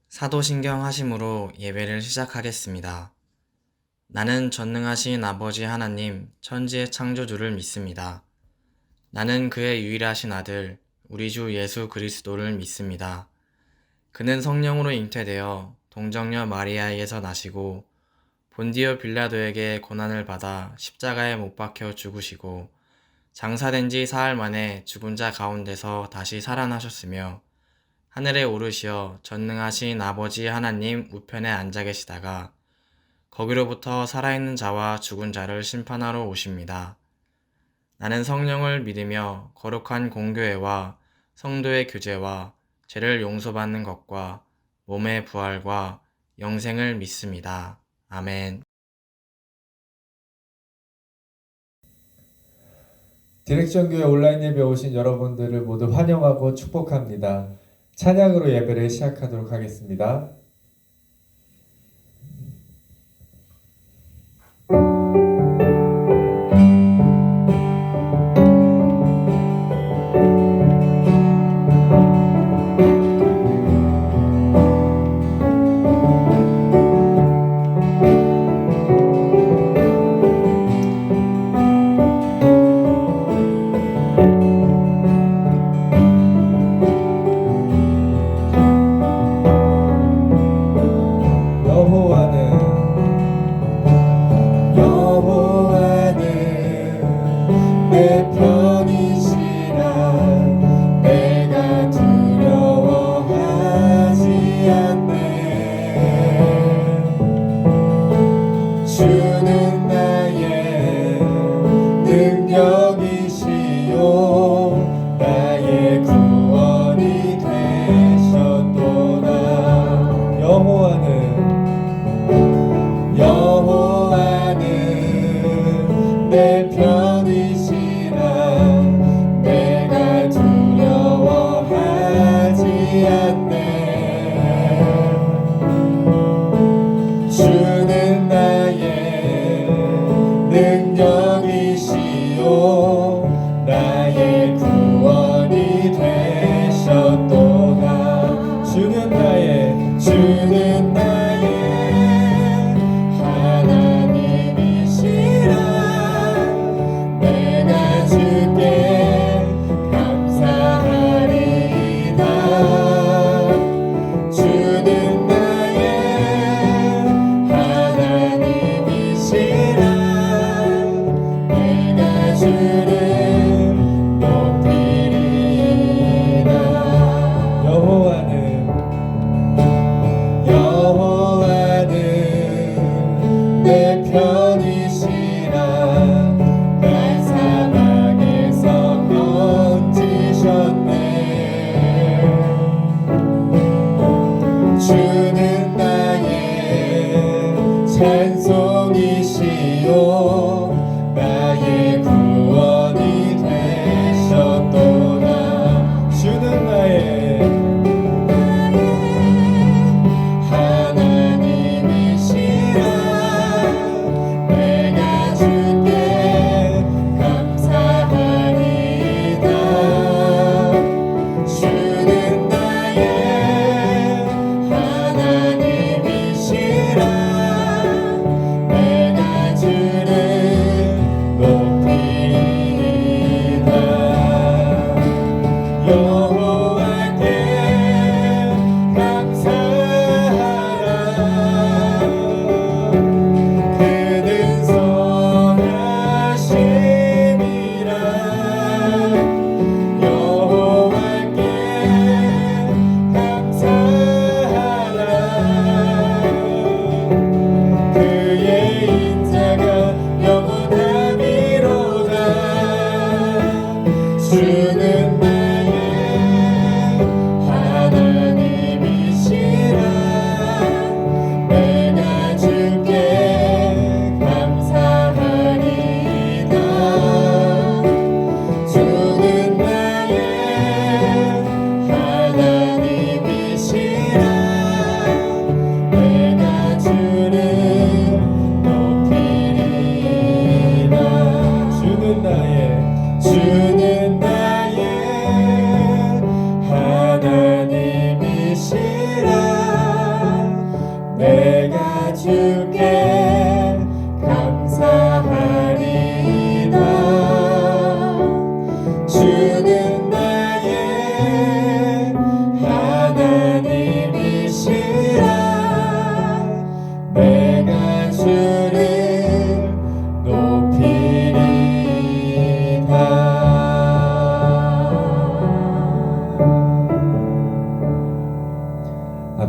사도신경 하심으로 예배를 시작하겠습니다. 나는 전능하신 아버지 하나님, 천지의 창조주를 믿습니다. 나는 그의 유일하신 아들, 우리 주 예수 그리스도를 믿습니다. 그는 성령으로 잉태되어 동정녀 마리아에게서 나시고 본디오 빌라도에게 고난을 받아 십자가에 못 박혀 죽으시고 장사된 지 사흘 만에 죽은 자 가운데서 다시 살아나셨으며 하늘에 오르시어 전능하신 아버지 하나님 우편에 앉아 계시다가 거기로부터 살아있는 자와 죽은 자를 심판하러 오십니다. 나는 성령을 믿으며 거룩한 공교회와 성도의 교제와 죄를 용서받는 것과 몸의 부활과 영생을 믿습니다. 아멘. 디렉션교회 온라인 예배 오신 여러분들을 모두 환영하고 축복합니다. 찬양으로 예배를 시작하도록 하겠습니다.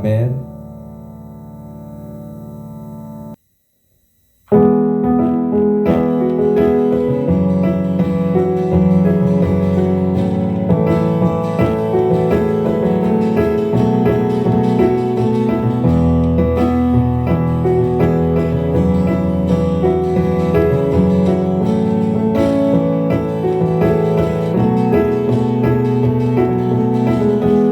아멘.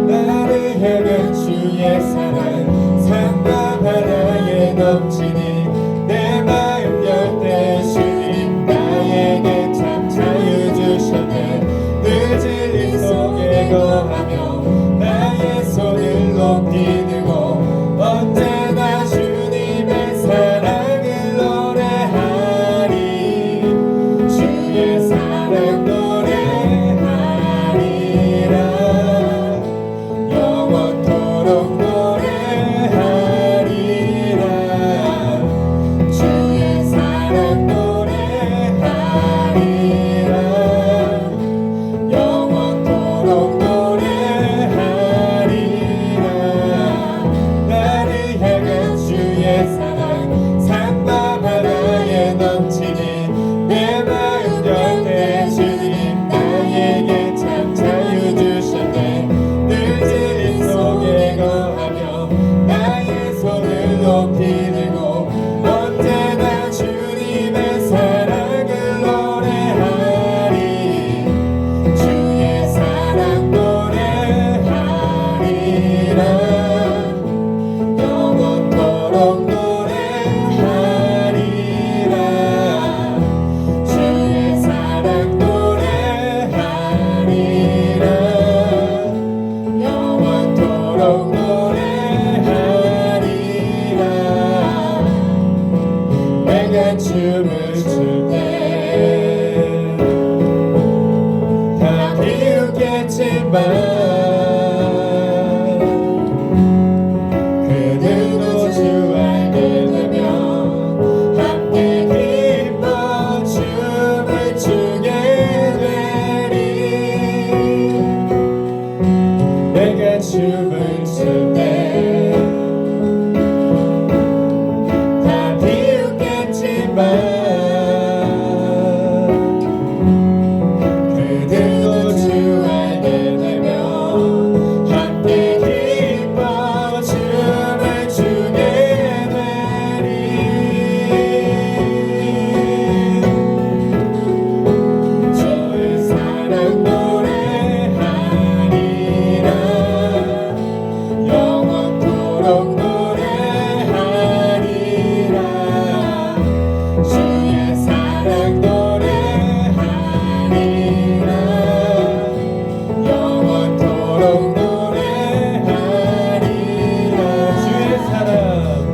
나를 향한 주의 사랑 산과 바다에 넘치니 내 마음 열 때 주님 나에게 참 자유 주셨네. 늘 진리 속에 거하며 나의 손을 높이 들고 언제나 주님의 사랑을 노래하리. 주의 사랑 노래하리라. 영원토록 노래하리라. 주의 사랑 노래하리라. 영원토록 노래하리라. 나를 향한 주의 사랑 산과 바다에 넘치니 내 마음 열 때 주님 나에게 참 자유 주셨네. 늘 진리 속에 거하며 나의 손을 높이 들고 언제나 주님의 사랑을 노래하리. 주의 사랑 노래하리라. 영원토록 노래하리라. 주의 사랑 노래하리라. 영원토록 노래하리라. 내가 춤을 출 때 다 비웃겠지만 그들도 주 알게 되면 함께 기뻐 춤을 추게 되리. 내가 춤을 출 때 다 비웃겠지만 그들도 주 알게 되면 함께 기뻐 춤을 추게 되리. 주의 사랑 노래하리라. 영원토록 노래하리라. 주의 사랑 노래하리라. 영원토록 노래하리라. 주의 사랑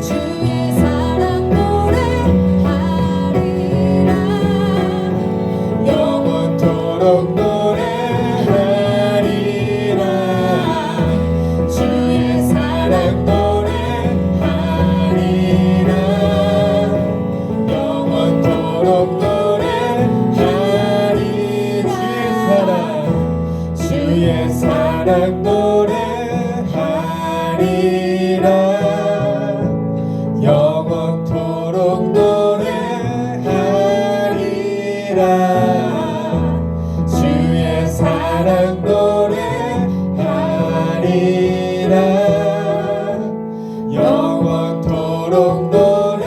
주의 사랑 노래하리라. 영원토록 노래하리라. 주의 사랑 노래하리라. 영원토록 노래하리. 주의 사랑 노래하리라. 영원토록 노래하리라. 주의 사랑 노래하리라. 영원토록 노래하리라.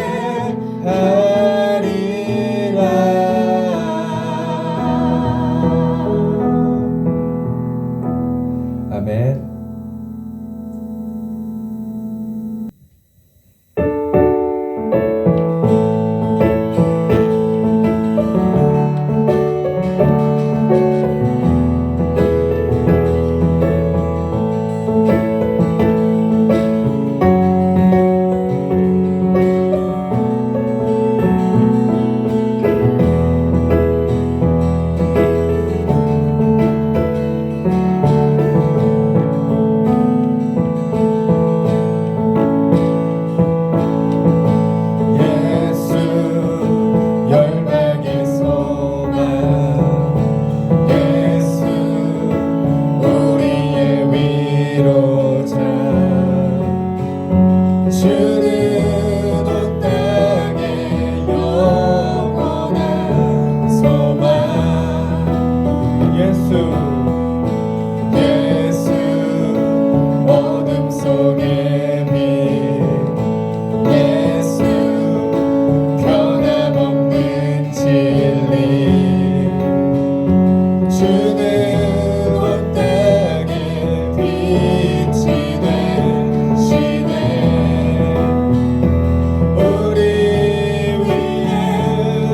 아멘. 빛이 되시네 우리 위해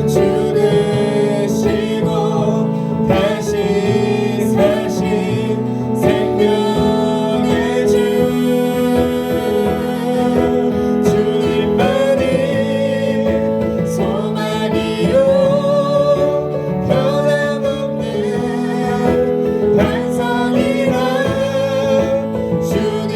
주 되시고 다시 사신 생명의 주 주님만이 소망이요 변함없는 반성이라 주님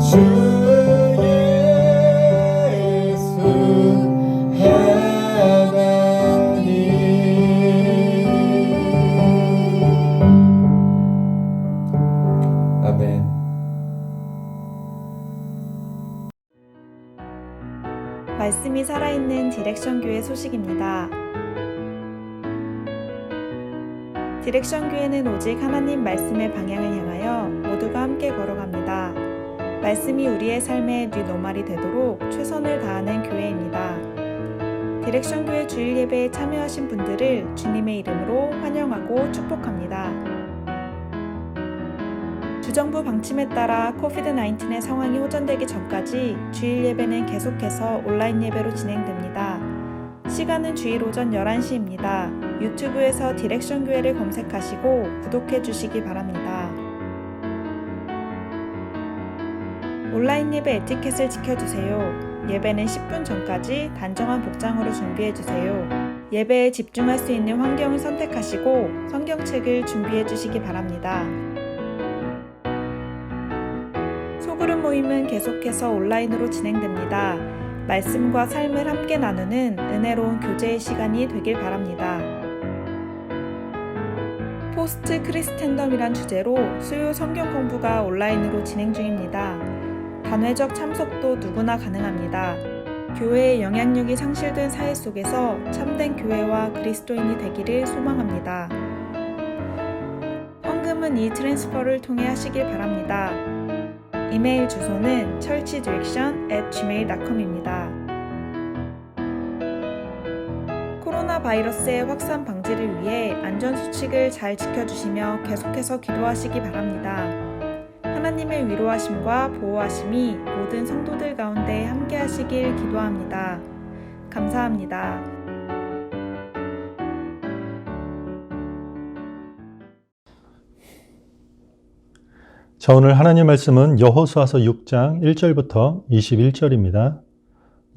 주 예수 하나님. 아멘. 말씀이 살아있는 디렉션 교회 소식입니다. 디렉션 교회는 오직 하나님 말씀의 방향을 향하여 모두가 함께 걸어갑니다. 말씀이 우리의 삶의 뉴노멀이 되도록 최선을 다하는 교회입니다. 디렉션 교회 주일 예배에 참여하신 분들을 주님의 이름으로 환영하고 축복합니다. 주정부 방침에 따라 코비드-19의 상황이 호전되기 전까지 주일 예배는 계속해서 온라인 예배로 진행됩니다. 시간은 주일 오전 11시입니다. 유튜브에서 디렉션 교회를 검색하시고 구독해 주시기 바랍니다. 온라인 예배 에티켓을 지켜주세요. 예배는 10분 전까지 단정한 복장으로 준비해 주세요. 예배에 집중할 수 있는 환경을 선택하시고 성경책을 준비해 주시기 바랍니다. 소그룹 모임은 계속해서 온라인으로 진행됩니다. 말씀과 삶을 함께 나누는 은혜로운 교제의 시간이 되길 바랍니다. 포스트 크리스텐덤이란 주제로 수요 성경 공부가 온라인으로 진행 중입니다. 단회적 참석도 누구나 가능합니다. 교회의 영향력이 상실된 사회 속에서 참된 교회와 그리스도인이 되기를 소망합니다. 헌금은 이 트랜스퍼를 통해 하시길 바랍니다. 이메일 주소는 churchdirection@gmail.com입니다. 코로나 바이러스의 확산 방지를 위해 안전수칙을 잘 지켜주시며 계속해서 기도하시기 바랍니다. 하나님의 위로하심과 보호하심이 모든 성도들 가운데 함께 하시길 기도합니다. 감사합니다. 자, 오늘 하나님 말씀은 여호수아서 6장 1절부터 21절입니다.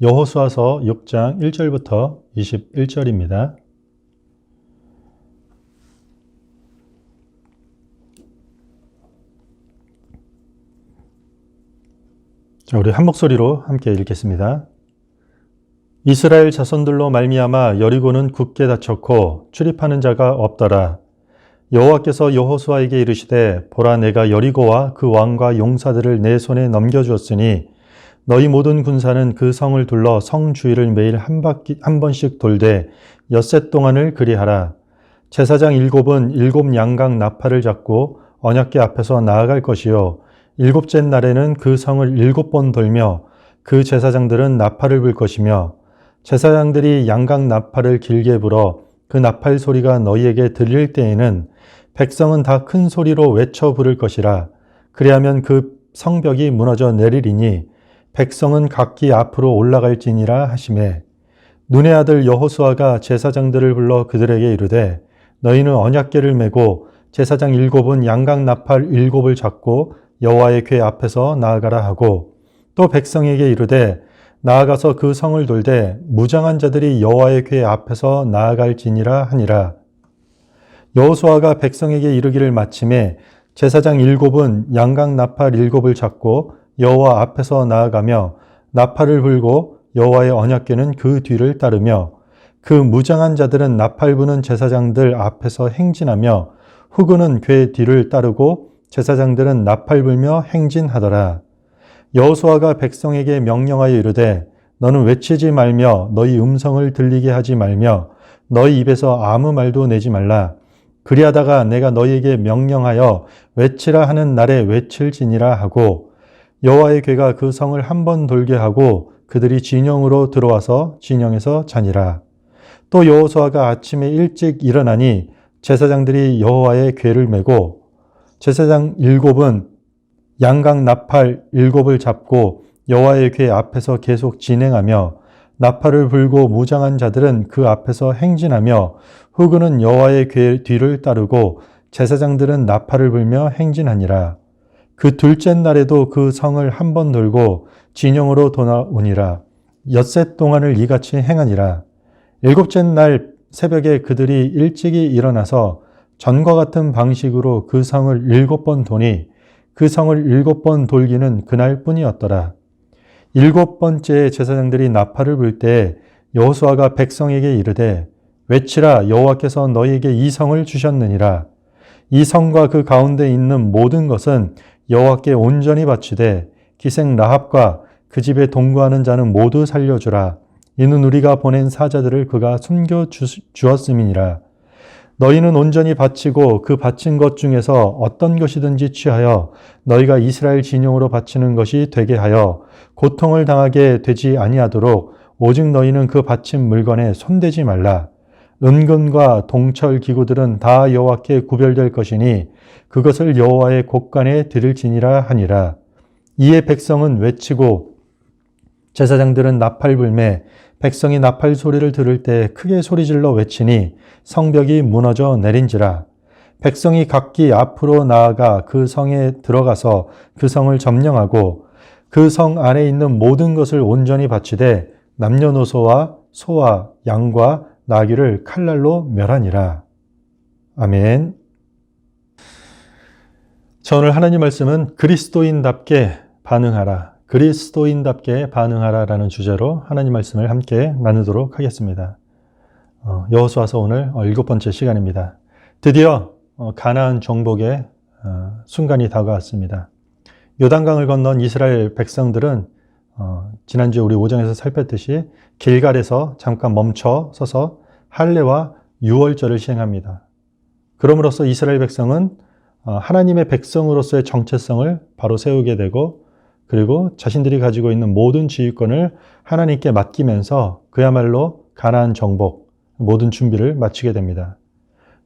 여호수아서 6장 1절부터 21절입니다. 자, 우리 한 목소리로 함께 읽겠습니다. 이스라엘 자손들로 말미암아 여리고는 굳게 닫혔고 출입하는 자가 없더라. 여호와께서 여호수아에게 이르시되 보라 내가 여리고와 그 왕과 용사들을 내 손에 넘겨주었으니 너희 모든 군사는 그 성을 둘러 성 주위를 매일 한 번씩 돌되 엿새 동안을 그리하라. 제사장 7은 7 양각 나팔을 잡고 언약궤 앞에서 나아갈 것이요 7째 날에는 그 성을 7번 돌며 그 제사장들은 나팔을 불 것이며 제사장들이 양각 나팔을 길게 불어 그 나팔 소리가 너희에게 들릴 때에는 백성은 다 큰 소리로 외쳐 부를 것이라. 그리하면 그 성벽이 무너져 내리리니 백성은 각기 앞으로 올라갈지니라 하시매 눈의 아들 여호수아가 제사장들을 불러 그들에게 이르되 너희는 언약궤를 메고 제사장 7은 양각 나팔 7을 잡고 여호와의 궤 앞에서 나아가라 하고 또 백성에게 이르되 나아가서 그 성을 돌되 무장한 자들이 여호와의 궤 앞에서 나아갈지니라 하니라. 여호수아가 백성에게 이르기를 마침에 제사장 7은 양각 나팔 7을 잡고 여호와 앞에서 나아가며 나팔을 불고 여호와의 언약궤는 그 뒤를 따르며 그 무장한 자들은 나팔 부는 제사장들 앞에서 행진하며 후군은 궤 뒤를 따르고 제사장들은 나팔 불며 행진하더라. 여호수아가 백성에게 명령하여 이르되 너는 외치지 말며 너희 음성을 들리게 하지 말며 너희 입에서 아무 말도 내지 말라. 그리하다가 내가 너희에게 명령하여 외치라 하는 날에 외칠지니라 하고 여호와의 궤가 그 성을 한 번 돌게 하고 그들이 진영으로 들어와서 진영에서 자니라. 또 여호수아가 아침에 일찍 일어나니 제사장들이 여호와의 궤를 메고 제사장 7은 양각 나팔 7을 잡고 여호와의 궤 앞에서 계속 진행하며 나팔을 불고 무장한 자들은 그 앞에서 행진하며 후군은 여호와의 궤 뒤를 따르고 제사장들은 나팔을 불며 행진하니라. 그 둘째 날에도 그 성을 한 번 돌고 진영으로 돌아오니라. 엿새 동안을 이같이 행하니라. 7째 날 새벽에 그들이 일찍이 일어나서 전과 같은 방식으로 그 성을 7번 도니 그 성을 7번 돌기는 그날뿐이었더라. 7번째 제사장들이 나팔을 불 때 여호수아가 백성에게 이르되 외치라 여호와께서 너희에게 이 성을 주셨느니라. 이 성과 그 가운데 있는 모든 것은 여호와께 온전히 바치되 기생 라합과 그 집에 동거하는 자는 모두 살려주라. 이는 우리가 보낸 사자들을 그가 숨겨 주었음이니라. 너희는 온전히 바치고 그 바친 것 중에서 어떤 것이든지 취하여 너희가 이스라엘 진영으로 바치는 것이 되게 하여 고통을 당하게 되지 아니하도록 오직 너희는 그 바친 물건에 손대지 말라. 은근과 동철 기구들은 다 여호와께 구별될 것이니 그것을 여호와의 곳간에 드릴지니라 하니라. 이에 백성은 외치고 제사장들은 나팔 불매 백성이 나팔 소리를 들을 때 크게 소리질러 외치니 성벽이 무너져 내린지라. 백성이 각기 앞으로 나아가 그 성에 들어가서 그 성을 점령하고 그 성 안에 있는 모든 것을 온전히 바치되 남녀노소와 소와 양과 나귀를 칼날로 멸하니라. 아멘. 자, 오늘 하나님 말씀은 그리스도인답게 반응하라. 그리스도인답게 반응하라 라는 주제로 하나님 말씀을 함께 나누도록 하겠습니다. 여호수아서 오늘 7번째 시간입니다. 드디어 가나안 정복의 순간이 다가왔습니다. 요단강을 건넌 이스라엘 백성들은 지난주에 우리 5장에서 살폈듯이 길갈에서 잠깐 멈춰 서서 할례와 유월절을 시행합니다. 그럼으로써 이스라엘 백성은 하나님의 백성으로서의 정체성을 바로 세우게 되고 그리고 자신들이 가지고 있는 모든 지휘권을 하나님께 맡기면서 그야말로 가나안 정복, 모든 준비를 마치게 됩니다.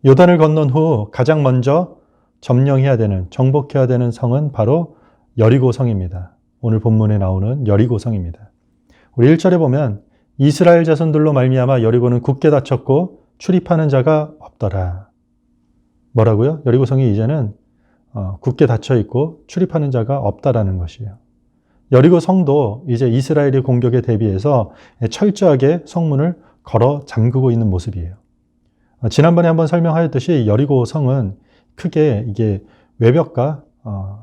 요단을 건넌 후 가장 먼저 점령해야 되는, 정복해야 되는 성은 바로 여리고성입니다. 오늘 본문에 나오는 여리고성입니다. 우리 1절에 보면 이스라엘 자손들로 말미암아 여리고는 굳게 닫혔고 출입하는 자가 없더라. 뭐라고요? 여리고성이 이제는 굳게 닫혀 있고 출입하는 자가 없다라는 것이에요. 여리고 성도 이제 이스라엘의 공격에 대비해서 철저하게 성문을 걸어 잠그고 있는 모습이에요. 지난번에 한번 설명하였듯이 여리고 성은 크게 이게 외벽과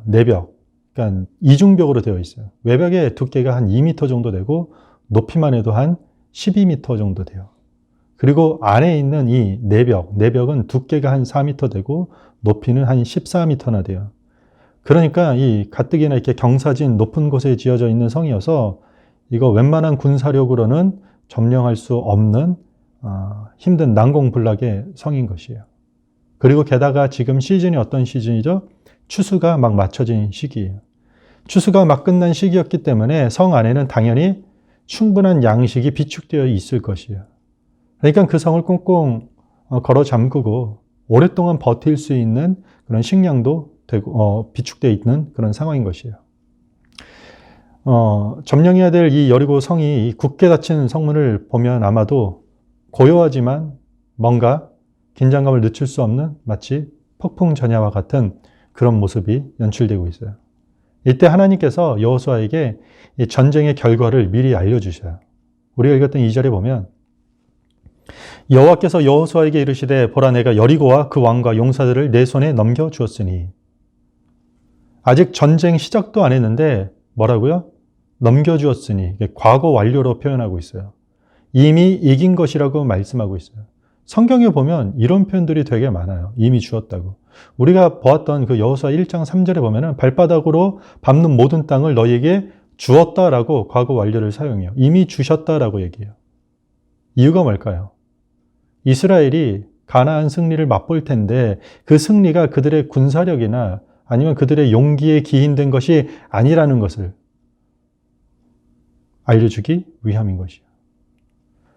내벽, 그러니까 이중벽으로 되어 있어요. 외벽의 두께가 한 2m 정도 되고 높이만 해도 한 12m 정도 돼요. 그리고 안에 있는 이 내벽은 두께가 한 4m 되고 높이는 한 14m나 돼요. 그러니까 이 가뜩이나 이렇게 경사진 높은 곳에 지어져 있는 성이어서 이거 웬만한 군사력으로는 점령할 수 없는 힘든 난공불락의 성인 것이에요. 그리고 게다가 지금 시즌이 어떤 시즌이죠? 추수가 막 맞춰진 시기예요. 추수가 막 끝난 시기였기 때문에 성 안에는 당연히 충분한 양식이 비축되어 있을 것이에요. 그러니까 그 성을 꽁꽁 걸어 잠그고 오랫동안 버틸 수 있는 그런 식량도 되고 비축되어 있는 그런 상황인 것이에요. 점령해야 될 이 여리고 성이 굳게 닫힌 성문을 보면 아마도 고요하지만 뭔가 긴장감을 늦출 수 없는 마치 폭풍전야와 같은 그런 모습이 연출되고 있어요. 이때 하나님께서 여호수아에게 이 전쟁의 결과를 미리 알려주셔요. 우리가 읽었던 2절에 보면 여호와께서 여호수아에게 이르시되 보라 내가 여리고와 그 왕과 용사들을 내 손에 넘겨주었으니 아직 전쟁 시작도 안 했는데 뭐라고요? 넘겨주었으니 과거 완료로 표현하고 있어요. 이미 이긴 것이라고 말씀하고 있어요. 성경에 보면 이런 표현들이 되게 많아요. 이미 주었다고. 우리가 보았던 그 여호수아 1장 3절에 보면은 발바닥으로 밟는 모든 땅을 너희에게 주었다라고 과거 완료를 사용해요. 이미 주셨다라고 얘기해요. 이유가 뭘까요? 이스라엘이 가나안 승리를 맛볼 텐데 그 승리가 그들의 군사력이나 아니면 그들의 용기에 기인된 것이 아니라는 것을 알려주기 위함인 것이에요.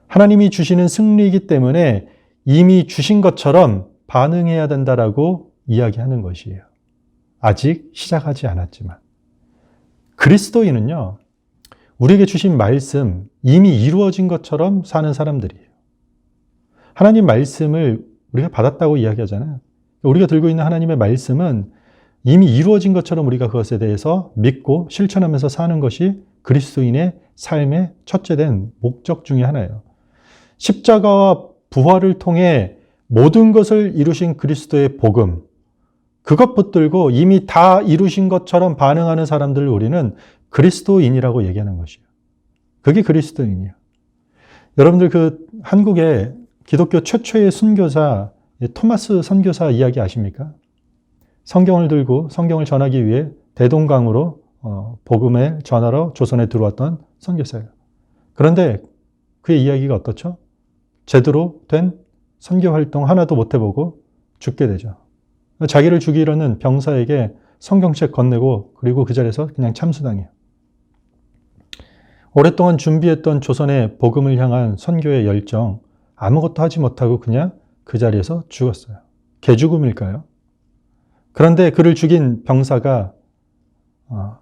하나님이 주시는 승리이기 때문에 이미 주신 것처럼 반응해야 된다라고 이야기하는 것이에요. 아직 시작하지 않았지만. 그리스도인은요, 우리에게 주신 말씀, 이미 이루어진 것처럼 사는 사람들이에요. 하나님 말씀을 우리가 받았다고 이야기하잖아요. 우리가 들고 있는 하나님의 말씀은 이미 이루어진 것처럼 우리가 그것에 대해서 믿고 실천하면서 사는 것이 그리스도인의 삶의 첫째된 목적 중에 하나예요. 십자가와 부활을 통해 모든 것을 이루신 그리스도의 복음, 그것 붙들고 이미 다 이루신 것처럼 반응하는 사람들을 우리는 그리스도인이라고 얘기하는 것이에요. 그게 그리스도인이에요. 여러분들 그 한국의 기독교 최초의 순교자 토마스 선교사 이야기 아십니까? 성경을 들고 성경을 전하기 위해 대동강으로 복음을 전하러 조선에 들어왔던 선교사예요. 그런데 그의 이야기가 어떻죠? 제대로 된 선교 활동 하나도 못 해보고 죽게 되죠. 자기를 죽이려는 병사에게 성경책 건네고 그리고 그 자리에서 그냥 참수당해요. 오랫동안 준비했던 조선의 복음을 향한 선교의 열정, 아무것도 하지 못하고 그냥 그 자리에서 죽었어요. 개죽음일까요? 그런데 그를 죽인 병사가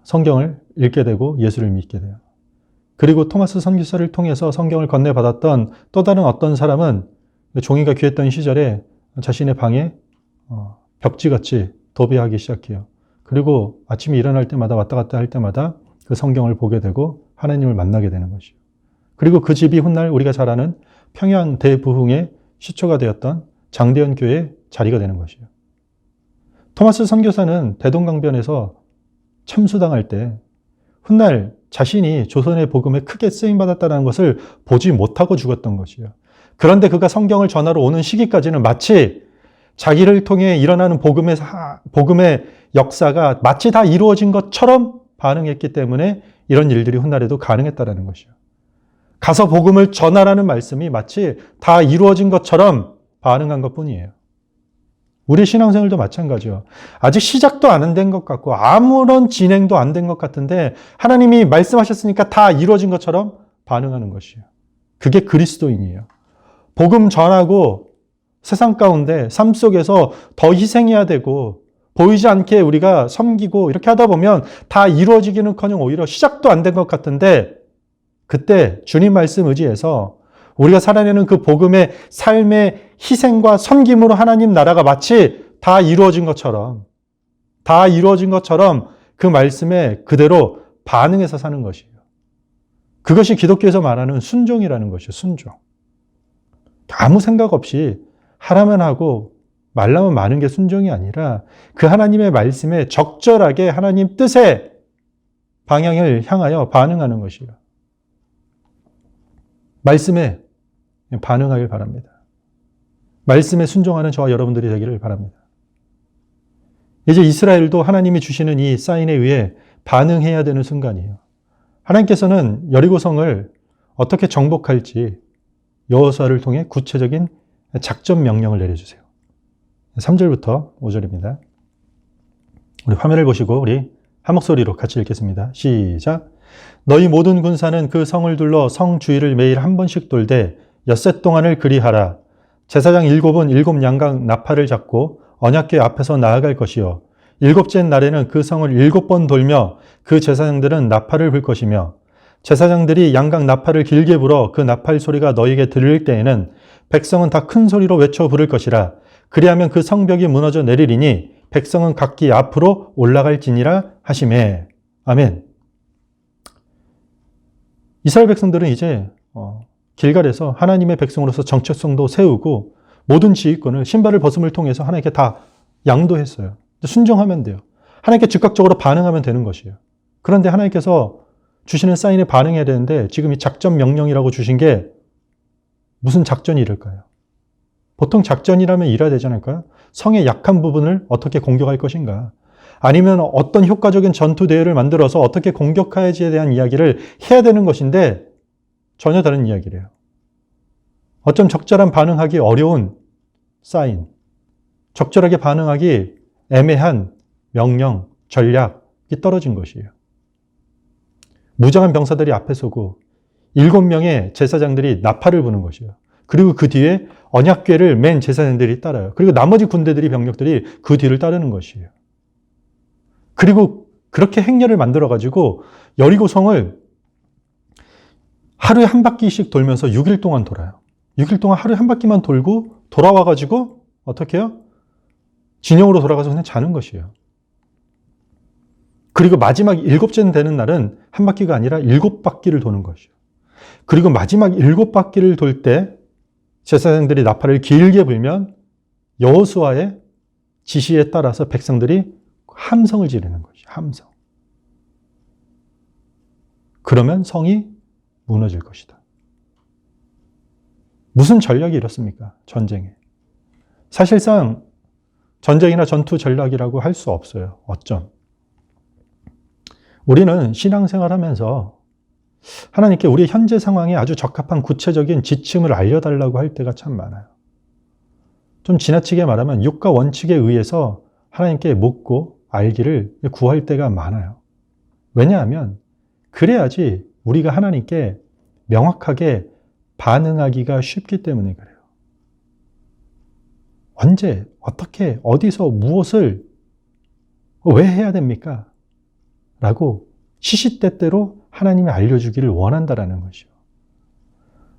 성경을 읽게 되고 예수를 믿게 돼요. 그리고 토마스 선교사를 통해서 성경을 건네받았던 또 다른 어떤 사람은 종이가 귀했던 시절에 자신의 방에 벽지같이 도배하기 시작해요. 그리고 아침에 일어날 때마다 왔다 갔다 할 때마다 그 성경을 보게 되고 하나님을 만나게 되는 것이요. 그리고 그 집이 훗날 우리가 잘 아는 평양 대부흥의 시초가 되었던 장대현 교회의 자리가 되는 것이요. 토마스 선교사는 대동강변에서 참수당할 때 훗날 자신이 조선의 복음에 크게 쓰임받았다는 것을 보지 못하고 죽었던 것이요. 그런데 그가 성경을 전하러 오는 시기까지는 마치 자기를 통해 일어나는 복음의 역사가 마치 다 이루어진 것처럼 반응했기 때문에 이런 일들이 훗날에도 가능했다는 것이요. 가서 복음을 전하라는 말씀이 마치 다 이루어진 것처럼 반응한 것뿐이에요. 우리 신앙생활도 마찬가지요. 아직 시작도 안 된 것 같고 아무런 진행도 안 된 것 같은데 하나님이 말씀하셨으니까 다 이루어진 것처럼 반응하는 것이에요. 그게 그리스도인이에요. 복음 전하고 세상 가운데 삶 속에서 더 희생해야 되고 보이지 않게 우리가 섬기고 이렇게 하다 보면 다 이루어지기는커녕 오히려 시작도 안 된 것 같은데 그때 주님 말씀 의지해서 우리가 살아내는 그 복음의 삶의 희생과 섬김으로 하나님 나라가 마치 다 이루어진 것처럼 그 말씀에 그대로 반응해서 사는 것이에요. 그것이 기독교에서 말하는 순종이라는 것이에요. 순종. 아무 생각 없이 하라면 하고 말라면 마는 게 순종이 아니라 그 하나님의 말씀에 적절하게 하나님 뜻의 방향을 향하여 반응하는 것이에요. 말씀에 반응하길 바랍니다. 말씀에 순종하는 저와 여러분들이 되기를 바랍니다. 이제 이스라엘도 하나님이 주시는 이 사인에 의해 반응해야 되는 순간이에요. 하나님께서는 여리고성을 어떻게 정복할지 여호수아를 통해 구체적인 작전 명령을 내려주세요. 3절부터 5절입니다. 우리 화면을 보시고 우리 한 목소리로 같이 읽겠습니다. 시작. 너희 모든 군사는 그 성을 둘러 성 주위를 매일 한 번씩 돌되 엿새 동안을 그리하라. 제사장 7은 7 양각 나팔을 잡고 언약궤 앞에서 나아갈 것이요. 7째 날에는 그 성을 7번 돌며 그 제사장들은 나팔을 불 것이며 제사장들이 양각 나팔을 길게 불어 그 나팔 소리가 너희에게 들릴 때에는 백성은 다 큰 소리로 외쳐 부를 것이라. 그리하면 그 성벽이 무너져 내리리니 백성은 각기 앞으로 올라갈지니라 하시매. 아멘. 이스라엘 백성들은 이제 길갈에서 하나님의 백성으로서 정체성도 세우고 모든 지휘권을 신발을 벗음을 통해서 하나님께 다 양도했어요. 순종하면 돼요. 하나님께 즉각적으로 반응하면 되는 것이에요. 그런데 하나님께서 주시는 사인에 반응해야 되는데 지금 이 작전 명령이라고 주신 게 무슨 작전이 이럴까요? 보통 작전이라면 이래야 되지 않을까요? 성의 약한 부분을 어떻게 공격할 것인가? 아니면 어떤 효과적인 전투 대회를 만들어서 어떻게 공격해야지에 대한 이야기를 해야 되는 것인데 전혀 다른 이야기래요. 어쩜 적절한 반응하기 어려운 사인, 적절하게 반응하기 애매한 명령, 전략이 떨어진 것이에요. 무장한 병사들이 앞에 서고 7명의 제사장들이 나팔을 부는 것이에요. 그리고 그 뒤에 언약궤를 맨 제사장들이 따라요. 그리고 나머지 군대들이 병력들이 그 뒤를 따르는 것이에요. 그리고 그렇게 행렬을 만들어가지고 여리고성을 하루에 한 바퀴씩 돌면서 6일 동안 돌아요. 6일 동안 하루에 한 바퀴만 돌고 돌아와가지고 어떻게 해요? 진영으로 돌아가서 그냥 자는 것이에요. 그리고 마지막 7째 되는 날은 한 바퀴가 아니라 7바퀴를 도는 것이에요. 그리고 마지막 7바퀴를 돌 때 제사장들이 나팔을 길게 불면 여호수아의 지시에 따라서 백성들이 함성을 지르는 것이죠. 함성. 그러면 성이 무너질 것이다. 무슨 전략이 이렇습니까? 전쟁에. 사실상 전쟁이나 전투 전략이라고 할 수 없어요. 어쩜. 우리는 신앙생활하면서 하나님께 우리의 현재 상황에 아주 적합한 구체적인 지침을 알려달라고 할 때가 참 많아요. 좀 지나치게 말하면 육과 원칙에 의해서 하나님께 묻고 알기를 구할 때가 많아요. 왜냐하면 그래야지 우리가 하나님께 명확하게 반응하기가 쉽기 때문에 그래요. 언제, 어떻게, 어디서, 무엇을 왜 해야 됩니까? 라고 시시때때로 하나님이 알려주기를 원한다라는 것이요.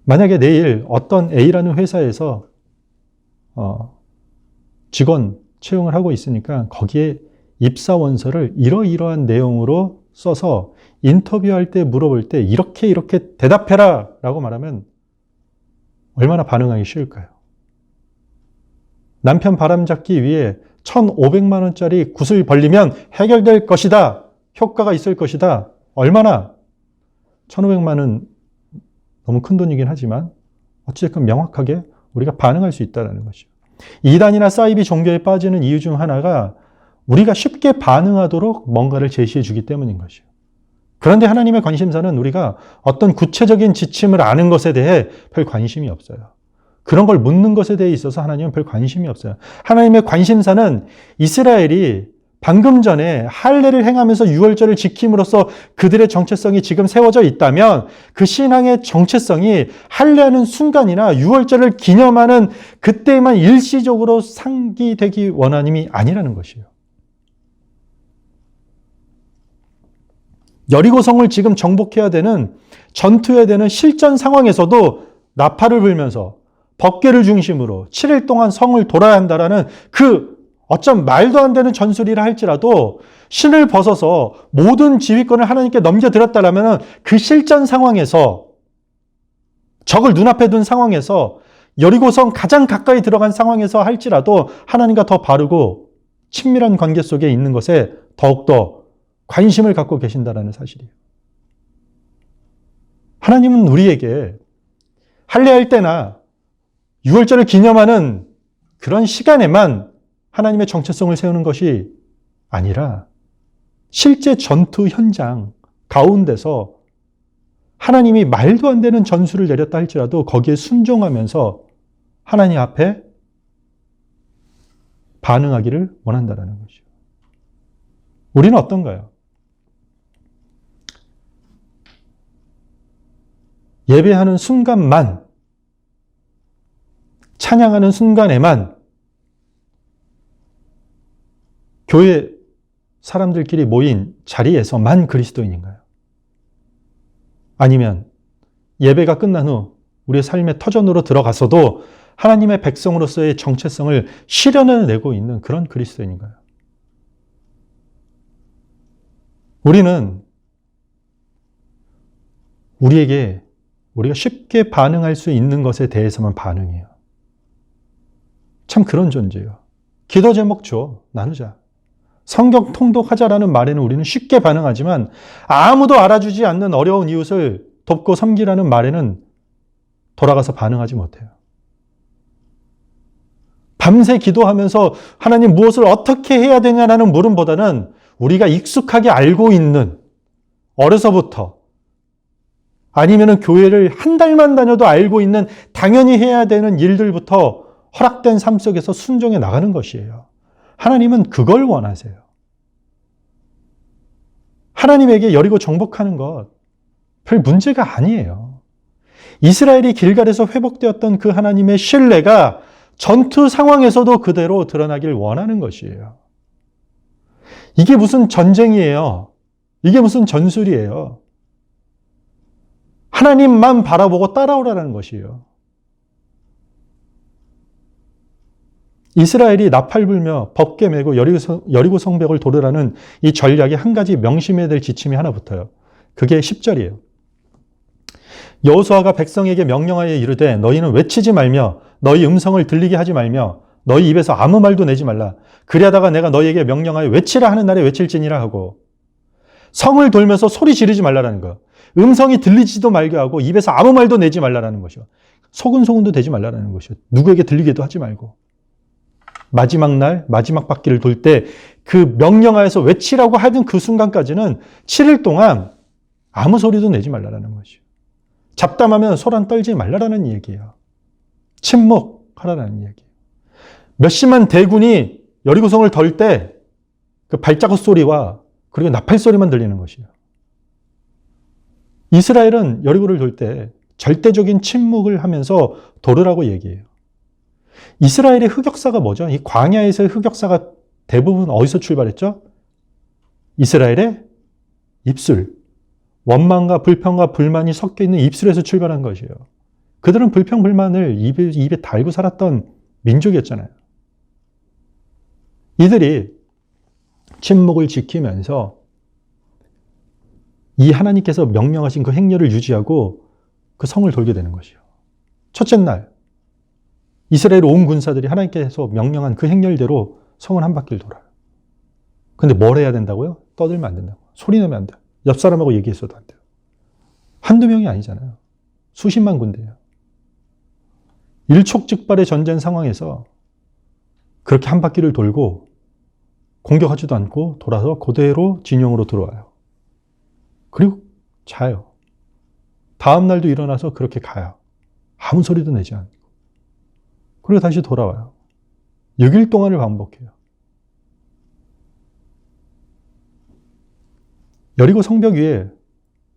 만약에 내일 어떤 A라는 회사에서 직원 채용을 하고 있으니까 거기에 입사원서를 이러이러한 내용으로 써서 인터뷰할 때 물어볼 때 이렇게 대답해라 라고 말하면 얼마나 반응하기 쉬울까요? 남편 바람잡기 위해 1,500만 원짜리 굿을 벌리면 해결될 것이다. 효과가 있을 것이다. 얼마나? 1,500만 원 너무 큰 돈이긴 하지만 어찌됐건 명확하게 우리가 반응할 수 있다는 것이죠. 이단이나 사이비 종교에 빠지는 이유 중 하나가 우리가 쉽게 반응하도록 뭔가를 제시해 주기 때문인 것이죠. 그런데 하나님의 관심사는 우리가 어떤 구체적인 지침을 아는 것에 대해 별 관심이 없어요. 그런 걸 묻는 것에 대해 있어서 하나님은 별 관심이 없어요. 하나님의 관심사는 이스라엘이 방금 전에 할례를 행하면서 유월절을 지킴으로써 그들의 정체성이 지금 세워져 있다면 그 신앙의 정체성이 할례하는 순간이나 유월절을 기념하는 그때만 일시적으로 상기되기 원하님이 아니라는 것이에요. 여리고성을 지금 정복해야 되는, 전투해야 되는 실전 상황에서도 나팔을 불면서 법궤를 중심으로 7일 동안 성을 돌아야 한다라는 그 어쩜 말도 안 되는 전술이라 할지라도 신을 벗어서 모든 지휘권을 하나님께 넘겨드렸다라면 그 실전 상황에서, 적을 눈앞에 둔 상황에서, 여리고성 가장 가까이 들어간 상황에서 할지라도 하나님과 더 바르고 친밀한 관계 속에 있는 것에 더욱더 관심을 갖고 계신다는 사실이에요. 하나님은 우리에게 할례할 때나 유월절을 기념하는 그런 시간에만 하나님의 정체성을 세우는 것이 아니라 실제 전투 현장 가운데서 하나님이 말도 안 되는 전술을 내렸다 할지라도 거기에 순종하면서 하나님 앞에 반응하기를 원한다는 것이죠. 우리는 어떤가요? 예배하는 순간만, 찬양하는 순간에만 교회 사람들끼리 모인 자리에서만 그리스도인인가요? 아니면 예배가 끝난 후 우리의 삶의 터전으로 들어가서도 하나님의 백성으로서의 정체성을 실현해내고 있는 그런 그리스도인인가요? 우리는 우리가 쉽게 반응할 수 있는 것에 대해서만 반응해요. 참 그런 존재예요. 기도 제목 줘, 나누자. 성경 통독하자라는 말에는 우리는 쉽게 반응하지만 아무도 알아주지 않는 어려운 이웃을 돕고 섬기라는 말에는 돌아가서 반응하지 못해요. 밤새 기도하면서 하나님 무엇을 어떻게 해야 되냐라는 물음보다는 우리가 익숙하게 알고 있는, 어려서부터 아니면 교회를 한 달만 다녀도 알고 있는 당연히 해야 되는 일들부터 허락된 삶 속에서 순종해 나가는 것이에요. 하나님은 그걸 원하세요. 하나님에게 여리고 정복하는 것 별 문제가 아니에요. 이스라엘이 길갈에서 회복되었던 그 하나님의 신뢰가 전투 상황에서도 그대로 드러나길 원하는 것이에요. 이게 무슨 전쟁이에요. 이게 무슨 전술이에요. 하나님만 바라보고 따라오라는 것이에요. 이스라엘이 나팔 불며 법궤 메고 여리고 성벽을 도르라는 이 전략에 한 가지 명심해야 될 지침이 하나 붙어요. 그게 10절이에요. 여호수아가 백성에게 명령하여 이르되 너희는 외치지 말며 너희 음성을 들리게 하지 말며 너희 입에서 아무 말도 내지 말라. 그리하다가 내가 너희에게 명령하여 외치라 하는 날에 외칠지니라 하고, 성을 돌면서 소리 지르지 말라라는 거. 음성이 들리지도 말게 하고 입에서 아무 말도 내지 말라라는 것이요. 소근소근도 되지 말라라는 것이요. 누구에게 들리게도 하지 말고. 마지막 날, 마지막 바퀴를 돌 때 그 명령하여서 외치라고 하던 그 순간까지는 7일 동안 아무 소리도 내지 말라라는 것이요. 잡담하면 소란 떨지 말라라는 얘기예요. 침묵하라는 얘기예요. 몇십만 대군이 여리고성을 덜 때 그 발자국 소리와 그리고 나팔 소리만 들리는 것이에요. 이스라엘은 여리고를 돌 때 절대적인 침묵을 하면서 돌으라고 얘기해요. 이스라엘의 흑역사가 뭐죠? 이 광야에서의 흑역사가 대부분 어디서 출발했죠? 이스라엘의 입술. 원망과 불평과 불만이 섞여 있는 입술에서 출발한 것이에요. 그들은 불평, 불만을 입에 달고 살았던 민족이었잖아요. 이들이 침묵을 지키면서 이 하나님께서 명령하신 그 행렬을 유지하고 그 성을 돌게 되는 것이에요. 첫째 날, 이스라엘 온 군사들이 하나님께서 명령한 그 행렬대로 성을 한 바퀴를 돌아요. 근데 뭘 해야 된다고요? 떠들면 안 된다고. 소리 내면 안 돼요. 옆 사람하고 얘기했어도 안 돼요. 한두 명이 아니잖아요. 수십만 군대예요. 일촉즉발의 전쟁 상황에서 그렇게 한 바퀴를 돌고 공격하지도 않고 돌아서 그대로 진영으로 들어와요. 그리고 자요. 다음 날도 일어나서 그렇게 가요. 아무 소리도 내지 않고. 그리고 다시 돌아와요. 6일 동안을 반복해요. 여리고 성벽 위에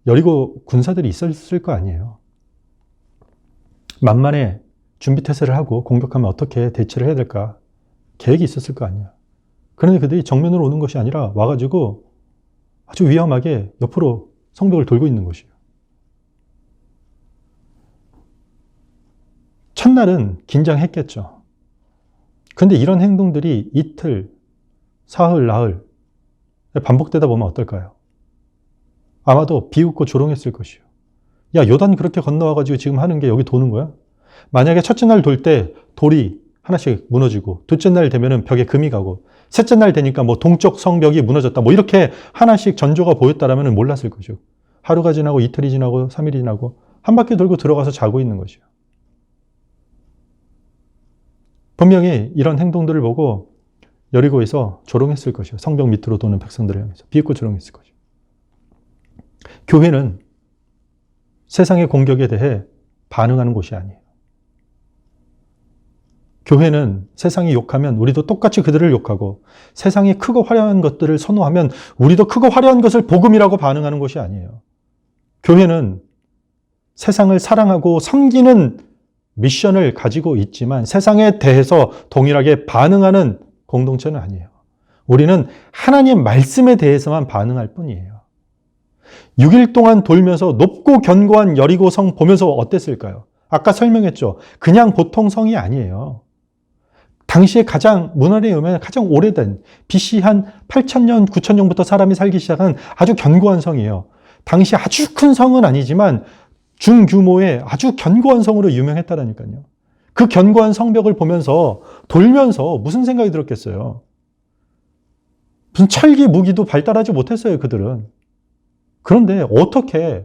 여리고 군사들이 있었을 거 아니에요. 만만에 준비태세를 하고 공격하면 어떻게 대처를 해야 될까 계획이 있었을 거 아니야. 그런데 그들이 정면으로 오는 것이 아니라 와가지고 아주 위험하게 옆으로 성벽을 돌고 있는 것이에요. 첫날은 긴장했겠죠. 근데 이런 행동들이 이틀, 사흘, 나흘 반복되다 보면 어떨까요? 아마도 비웃고 조롱했을 것이요. 야, 요단 그렇게 건너와가지고 지금 하는 게 여기 도는 거야? 만약에 첫째 날 돌 때 돌이 하나씩 무너지고 둘째 날 되면은 벽에 금이 가고 셋째 날 되니까 뭐 동쪽 성벽이 무너졌다 뭐 이렇게 하나씩 전조가 보였다라면 몰랐을 거죠. 하루가 지나고 이틀이 지나고 3일이 지나고 한 바퀴 돌고 들어가서 자고 있는 것이요. 분명히 이런 행동들을 보고 여리고에서 조롱했을 것이요. 성벽 밑으로 도는 백성들을 향해서 비웃고 조롱했을 것이요. 교회는 세상의 공격에 대해 반응하는 곳이 아니에요. 교회는 세상이 욕하면 우리도 똑같이 그들을 욕하고 세상이 크고 화려한 것들을 선호하면 우리도 크고 화려한 것을 복음이라고 반응하는 곳이 아니에요. 교회는 세상을 사랑하고 섬기는 미션을 가지고 있지만 세상에 대해서 동일하게 반응하는 공동체는 아니에요. 우리는 하나님의 말씀에 대해서만 반응할 뿐이에요. 6일 동안 돌면서 높고 견고한 여리고 성 보면서 어땠을까요? 아까 설명했죠. 그냥 보통 성이 아니에요. 당시에 문화에 의하면 가장 오래된 BC 한 8,000년, 9,000년부터 사람이 살기 시작한 아주 견고한 성이에요. 당시 아주 큰 성은 아니지만 중규모의 아주 견고한 성으로 유명했다라니까요. 그 견고한 성벽을 보면서 돌면서 무슨 생각이 들었겠어요? 무슨 철기 무기도 발달하지 못했어요, 그들은. 그런데 어떻게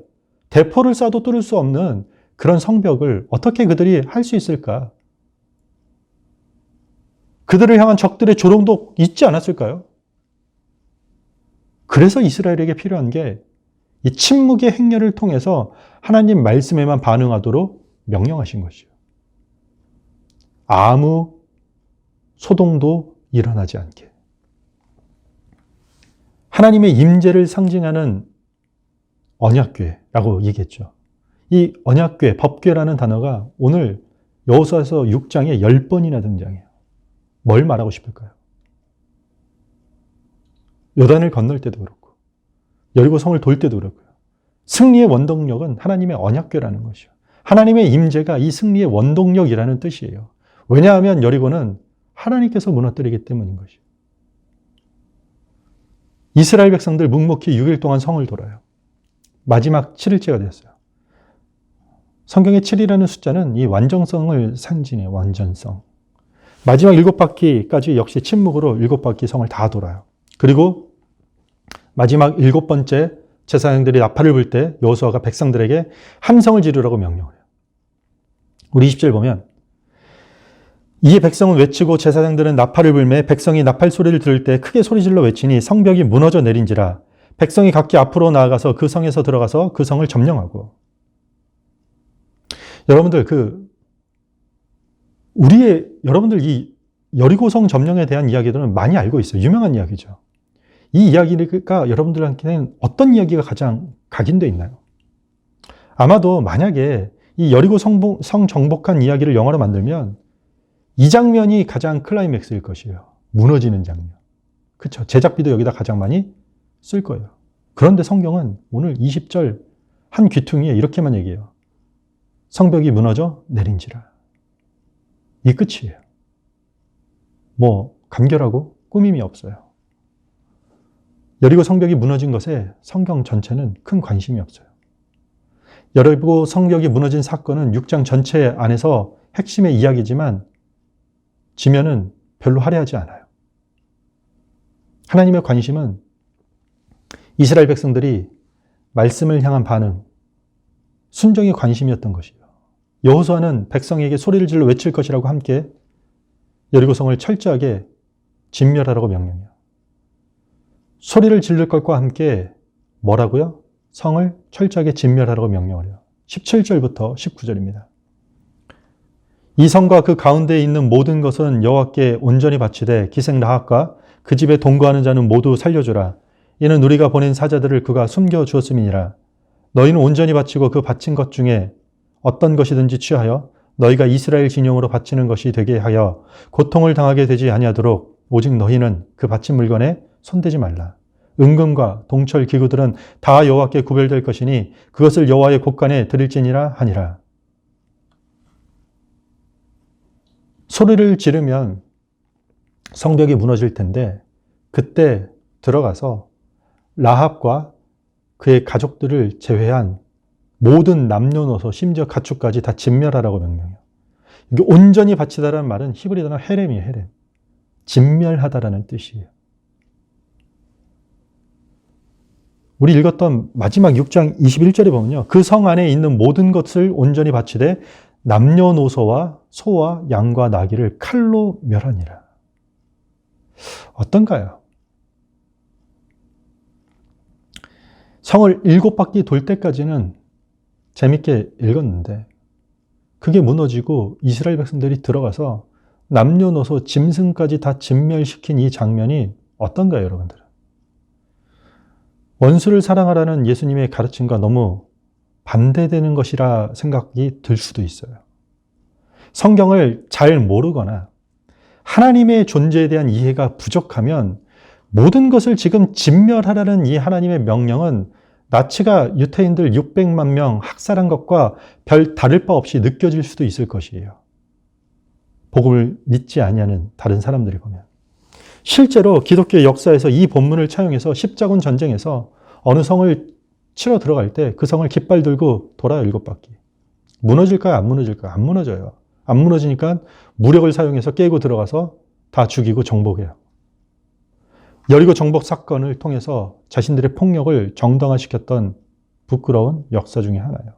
대포를 쏴도 뚫을 수 없는 그런 성벽을 어떻게 그들이 할 수 있을까? 그들을 향한 적들의 조롱도 있지 않았을까요? 그래서 이스라엘에게 필요한 게 이 침묵의 행렬을 통해서 하나님 말씀에만 반응하도록 명령하신 것이요. 아무 소동도 일어나지 않게. 하나님의 임재를 상징하는 언약궤라고 얘기했죠. 이 언약궤, 법궤라는 단어가 오늘 여호수아서 6장에 10번이나 등장해요. 뭘 말하고 싶을까요? 요단을 건널 때도 그렇고 여리고 성을 돌 때도 그렇고요. 승리의 원동력은 하나님의 언약궤라는 것이요. 하나님의 임재가 이 승리의 원동력이라는 뜻이에요. 왜냐하면 여리고는 하나님께서 무너뜨리기 때문인 것이요. 이스라엘 백성들 묵묵히 6일 동안 성을 돌아요. 마지막 7일째가 되었어요. 성경의 7이라는 숫자는 이 완전성을 상징해요. 완전성. 마지막 7바퀴까지 역시 침묵으로 7바퀴 성을 다 돌아요. 그리고 마지막 7번째 제사장들이 나팔을 불 때 여호수아가 백성들에게 함성을 지르라고 명령을 해요. 우리 20절 보면 이에 백성은 외치고 제사장들은 나팔을 불매 백성이 나팔 소리를 들을 때 크게 소리질러 외치니 성벽이 무너져 내린지라. 백성이 각기 앞으로 나아가서 그 성에서 들어가서 그 성을 점령하고. 여러분들 여러분들 이 여리고성 점령에 대한 이야기들은 많이 알고 있어요. 유명한 이야기죠. 이 이야기가 여러분들한테는 어떤 이야기가 가장 각인되어 있나요? 아마도 만약에 이 여리고 성 정복한 이야기를 영화로 만들면 이 장면이 가장 클라이맥스일 것이에요. 무너지는 장면. 그렇죠. 제작비도 여기다 가장 많이 쓸 거예요. 그런데 성경은 오늘 20절 한 귀퉁이에 이렇게만 얘기해요. 성벽이 무너져 내린지라. 이 끝이에요. 뭐 간결하고 꾸밈이 없어요. 여리고 성벽이 무너진 것에 성경 전체는 큰 관심이 없어요. 여리고 성벽이 무너진 사건은 6장 전체 안에서 핵심의 이야기지만 지면은 별로 화려하지 않아요. 하나님의 관심은 이스라엘 백성들이 말씀을 향한 반응, 순종이 관심이었던 것이에요. 여호수아는 백성에게 소리를 질러 외칠 것이라고 함께 여리고성을 철저하게 진멸하라고 명령해요. 소리를 지를 것과 함께 뭐라고요? 성을 철저하게 진멸하라고 명령을 해요. 17절부터 19절입니다. 이 성과 그 가운데에 있는 모든 것은 여호와께 온전히 바치되 기생 라합과 그 집에 동거하는 자는 모두 살려주라. 이는 우리가 보낸 사자들을 그가 숨겨주었음이니라. 너희는 온전히 바치고 그 바친 것 중에 어떤 것이든지 취하여 너희가 이스라엘 진영으로 바치는 것이 되게 하여 고통을 당하게 되지 아니하도록 오직 너희는 그 바친 물건에 손대지 말라. 은금과 동철 기구들은 다 여호와께 구별될 것이니 그것을 여호와의 곳간에 드릴지니라 하니라. 소리를 지르면 성벽이 무너질 텐데 그때 들어가서 라합과 그의 가족들을 제외한 모든 남녀노소 심지어 가축까지 다 진멸하라고 명령해요. 이게 온전히 바치다라는 말은 히브리 단어 헤렘이에요. 헤렘. 진멸하다라는 뜻이에요. 우리 읽었던 마지막 6장 21절에 보면요. 그 성 안에 있는 모든 것을 온전히 바치되 남녀노소와 소와 양과 나귀를 칼로 멸하니라. 어떤가요? 성을 7바퀴 돌 때까지는 재밌게 읽었는데 그게 무너지고 이스라엘 백성들이 들어가서 남녀노소 짐승까지 다 진멸시킨 이 장면이 어떤가요, 여러분들? 원수를 사랑하라는 예수님의 가르침과 너무 반대되는 것이라 생각이 들 수도 있어요. 성경을 잘 모르거나 하나님의 존재에 대한 이해가 부족하면 모든 것을 지금 진멸하라는 이 하나님의 명령은 나치가 유태인들 600만 명 학살한 것과 별 다를 바 없이 느껴질 수도 있을 것이에요. 복음을 믿지 아니하는 다른 사람들이 보면. 실제로 기독교 역사에서 이 본문을 차용해서 십자군 전쟁에서 어느 성을 치러 들어갈 때 그 성을 깃발 들고 돌아요, 7바퀴. 무너질까요? 안 무너질까요? 안 무너져요. 안 무너지니까 무력을 사용해서 깨고 들어가서 다 죽이고 정복해요. 여리고 정복 사건을 통해서 자신들의 폭력을 정당화시켰던 부끄러운 역사 중에 하나예요.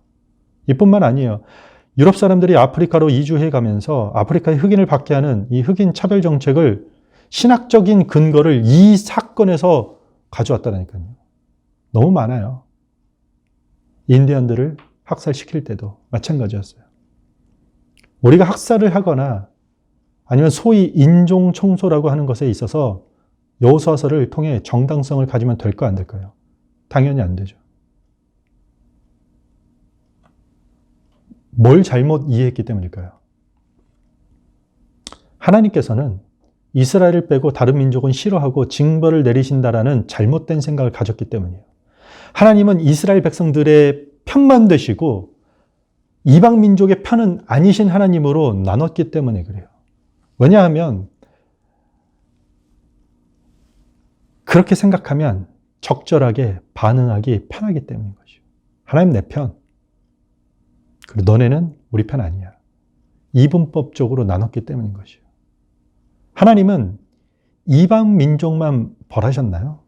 이뿐만 아니에요. 유럽 사람들이 아프리카로 이주해 가면서 아프리카의 흑인을 박해하는 이 흑인 차별 정책을 신학적인 근거를 이 사건에서 가져왔다니까요. 너무 많아요. 인디언들을 학살시킬 때도 마찬가지였어요. 우리가 학살을 하거나 아니면 소위 인종 청소라고 하는 것에 있어서 여호수아서를 통해 정당성을 가지면 될까 안 될까요? 당연히 안 되죠. 뭘 잘못 이해했기 때문일까요? 하나님께서는 이스라엘을 빼고 다른 민족은 싫어하고 징벌을 내리신다라는 잘못된 생각을 가졌기 때문이에요. 하나님은 이스라엘 백성들의 편만 되시고 이방 민족의 편은 아니신 하나님으로 나눴기 때문에 그래요. 왜냐하면 그렇게 생각하면 적절하게 반응하기 편하기 때문인 것이죠. 하나님 내 편. 그리고 너네는 우리 편 아니야. 이분법적으로 나눴기 때문인 것이에요. 하나님은 이방 민족만 벌하셨나요?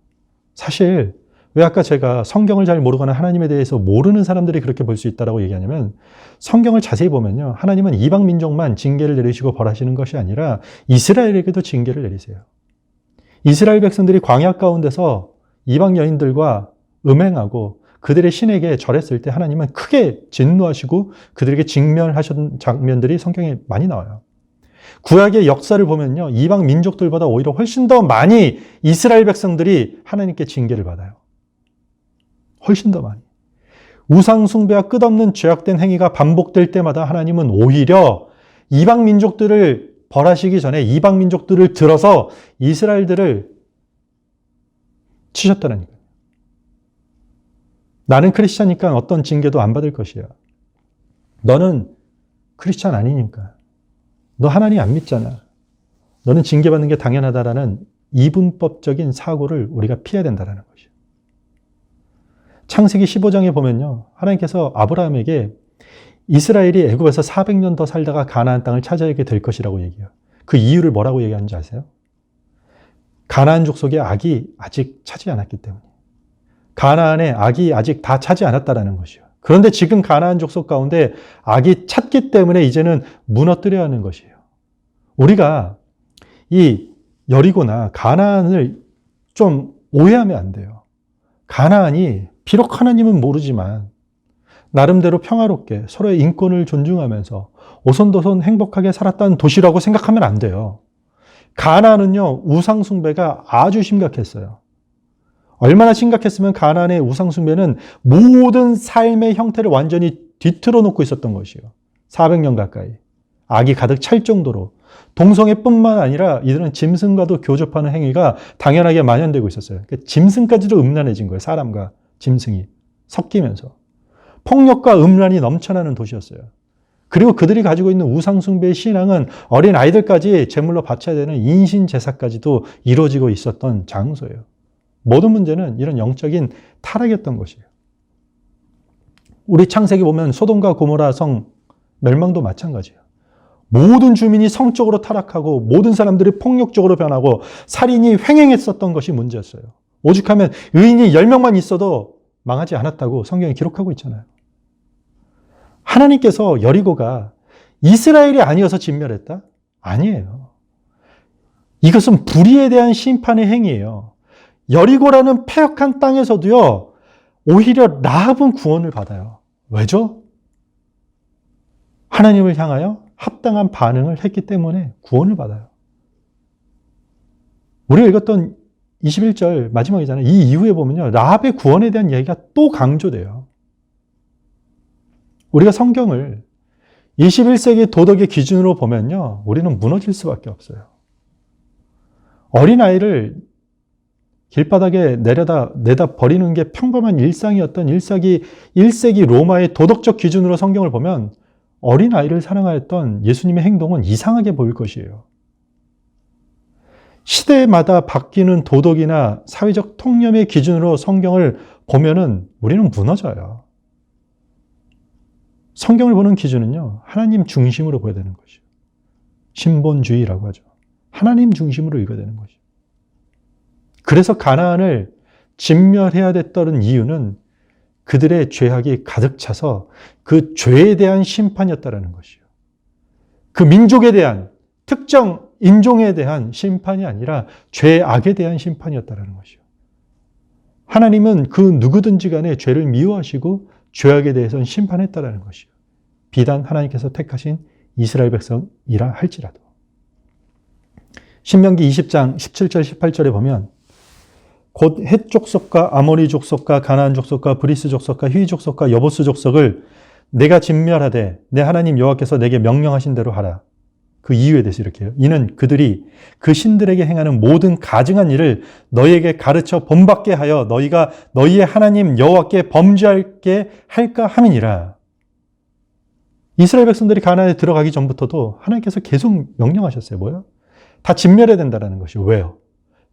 사실 왜 아까 제가 성경을 잘 모르거나 하나님에 대해서 모르는 사람들이 그렇게 볼 수 있다고 얘기하냐면, 성경을 자세히 보면요, 하나님은 이방 민족만 징계를 내리시고 벌하시는 것이 아니라 이스라엘에게도 징계를 내리세요. 이스라엘 백성들이 광야 가운데서 이방 여인들과 음행하고 그들의 신에게 절했을 때 하나님은 크게 진노하시고 그들에게 직면하신 장면들이 성경에 많이 나와요. 구약의 역사를 보면요, 이방 민족들보다 오히려 훨씬 더 많이 이스라엘 백성들이 하나님께 징계를 받아요. 훨씬 더 많이. 우상 숭배와 끝없는 죄악된 행위가 반복될 때마다 하나님은 오히려 이방 민족들을 벌하시기 전에 이방 민족들을 들어서 이스라엘들을 치셨다는 거예요. 나는 크리스찬이니까 어떤 징계도 안 받을 것이야. 너는 크리스찬 아니니까. 너 하나님 안 믿잖아. 너는 징계받는 게 당연하다라는 이분법적인 사고를 우리가 피해야 된다는 것이에요. 창세기 15장에 보면요, 하나님께서 아브라함에게 이스라엘이 애굽에서 400년 더 살다가 가나안 땅을 차지하게 될 것이라고 얘기해요. 그 이유를 뭐라고 얘기하는지 아세요? 가나안 족속의 악이 아직 차지 않았기 때문에. 가나안의 악이 아직 다 차지 않았다라는 것이에요. 그런데 지금 가나안 족속 가운데 악이 찼기 때문에 이제는 무너뜨려야 하는 것이에요. 우리가 이 여리고나 가나안을 좀 오해하면 안 돼요. 가나안이 비록 하나님은 모르지만 나름대로 평화롭게 서로의 인권을 존중하면서 오손도손 행복하게 살았다는 도시라고 생각하면 안 돼요. 가나안은요, 우상 숭배가 아주 심각했어요. 얼마나 심각했으면 가나안의 우상 숭배는 모든 삶의 형태를 완전히 뒤틀어 놓고 있었던 것이에요. 400년 가까이. 악이 가득 찰 정도로. 동성애뿐만 아니라 이들은 짐승과도 교접하는 행위가 당연하게 만연되고 있었어요. 그러니까 짐승까지도 음란해진 거예요. 사람과 짐승이 섞이면서. 폭력과 음란이 넘쳐나는 도시였어요. 그리고 그들이 가지고 있는 우상 숭배의 신앙은 어린 아이들까지 제물로 바쳐야 되는 인신 제사까지도 이루어지고 있었던 장소예요. 모든 문제는 이런 영적인 타락이었던 것이에요. 우리 창세기 보면 소돔과 고모라 성 멸망도 마찬가지예요. 모든 주민이 성적으로 타락하고 모든 사람들이 폭력적으로 변하고 살인이 횡행했었던 것이 문제였어요. 오죽하면 의인이 10명만 있어도 망하지 않았다고 성경이 기록하고 있잖아요. 하나님께서 여리고가 이스라엘이 아니어서 진멸했다? 아니에요. 이것은 불의에 대한 심판의 행위예요. 여리고라는 패역한 땅에서도요, 오히려 라합은 구원을 받아요. 왜죠? 하나님을 향하여 합당한 반응을 했기 때문에 구원을 받아요. 우리가 읽었던 21절 마지막이잖아요. 이 이후에 보면요, 라합의 구원에 대한 이야기가 또 강조돼요. 우리가 성경을 21세기 도덕의 기준으로 보면요, 우리는 무너질 수밖에 없어요. 어린아이를 길바닥에 내다 버리는 게 평범한 일상이었던 1세기 로마의 도덕적 기준으로 성경을 보면 어린아이를 사랑하였던 예수님의 행동은 이상하게 보일 것이에요. 시대마다 바뀌는 도덕이나 사회적 통념의 기준으로 성경을 보면은 우리는 무너져요. 성경을 보는 기준은요, 하나님 중심으로 보여야 되는 것이죠. 신본주의라고 하죠. 하나님 중심으로 읽어야 되는 것이죠. 그래서 가나안을 진멸해야 됐던 이유는 그들의 죄악이 가득 차서 그 죄에 대한 심판이었다는 것이요. 그 민족에 대한, 특정 인종에 대한 심판이 아니라 죄악에 대한 심판이었다는 것이요. 하나님은 그 누구든지 간에 죄를 미워하시고 죄악에 대해서는 심판했다는 것이요. 비단 하나님께서 택하신 이스라엘 백성이라 할지라도. 신명기 20장 17절 18절에 보면 곧 헷 족속과 아모리 족속과 가나안 족속과 브리스 족속과 휘 족속과 여보스 족속을 내가 진멸하되 내 하나님 여호와께서 내게 명령하신 대로 하라. 그 이유에 대해서 이렇게 해요. 이는 그들이 그 신들에게 행하는 모든 가증한 일을 너희에게 가르쳐 본받게 하여 너희가 너희의 하나님 여호와께 범죄하게 할까 함이니라. 이스라엘 백성들이 가나안에 들어가기 전부터도 하나님께서 계속 명령하셨어요. 뭐요? 다 진멸해야 된다는 것이요. 왜요?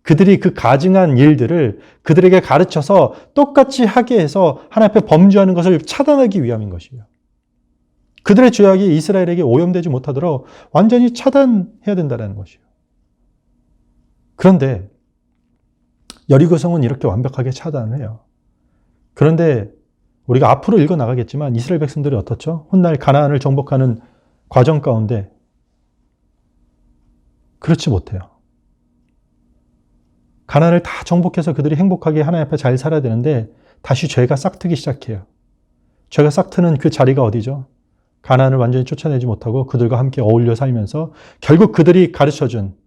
그들이 그 가증한 일들을 그들에게 가르쳐서 똑같이 하게 해서 하나님 앞에 범죄하는 것을 차단하기 위함인 것이에요. 그들의 죄악이 이스라엘에게 오염되지 못하도록 완전히 차단해야 된다는 것이에요. 그런데 여리고성은 이렇게 완벽하게 차단을 해요. 그런데 우리가 앞으로 읽어 나가겠지만 이스라엘 백성들이 어떻죠? 훗날 가나안을 정복하는 과정 가운데 그렇지 못해요. 가나안을 다 정복해서 그들이 행복하게 하나님 앞에 잘 살아야 되는데 다시 죄가 싹트기 시작해요. 죄가 싹트는 그 자리가 어디죠? 가나안을 완전히 쫓아내지 못하고 그들과 함께 어울려 살면서 결국 그들이 가르쳐준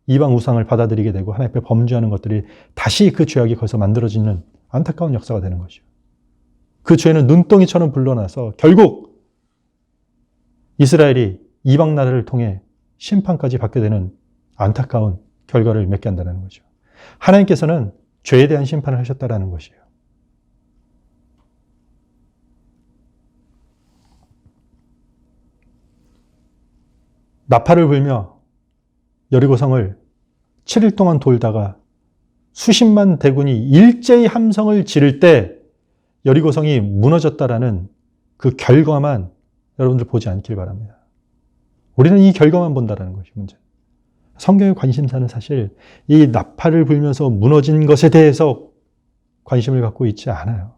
이방 우상을 받아들이게 되고 하나님 앞에 범죄하는 것들이 다시 그 죄악이 거기서 만들어지는 안타까운 역사가 되는 것이죠. 그 죄는 눈덩이처럼 불러나서 결국 이스라엘이 이방 나라를 통해 심판까지 받게 되는 안타까운 결과를 맺게 한다는 거죠. 하나님께서는 죄에 대한 심판을 하셨다는 것이에요. 나팔을 불며 여리고성을 7일 동안 돌다가 수십만 대군이 일제히 함성을 지를 때 여리고성이 무너졌다라는 그 결과만 여러분들 보지 않길 바랍니다. 우리는 이 결과만 본다라는 것이 문제. 성경의 관심사는 사실 이 나팔을 불면서 무너진 것에 대해서 관심을 갖고 있지 않아요.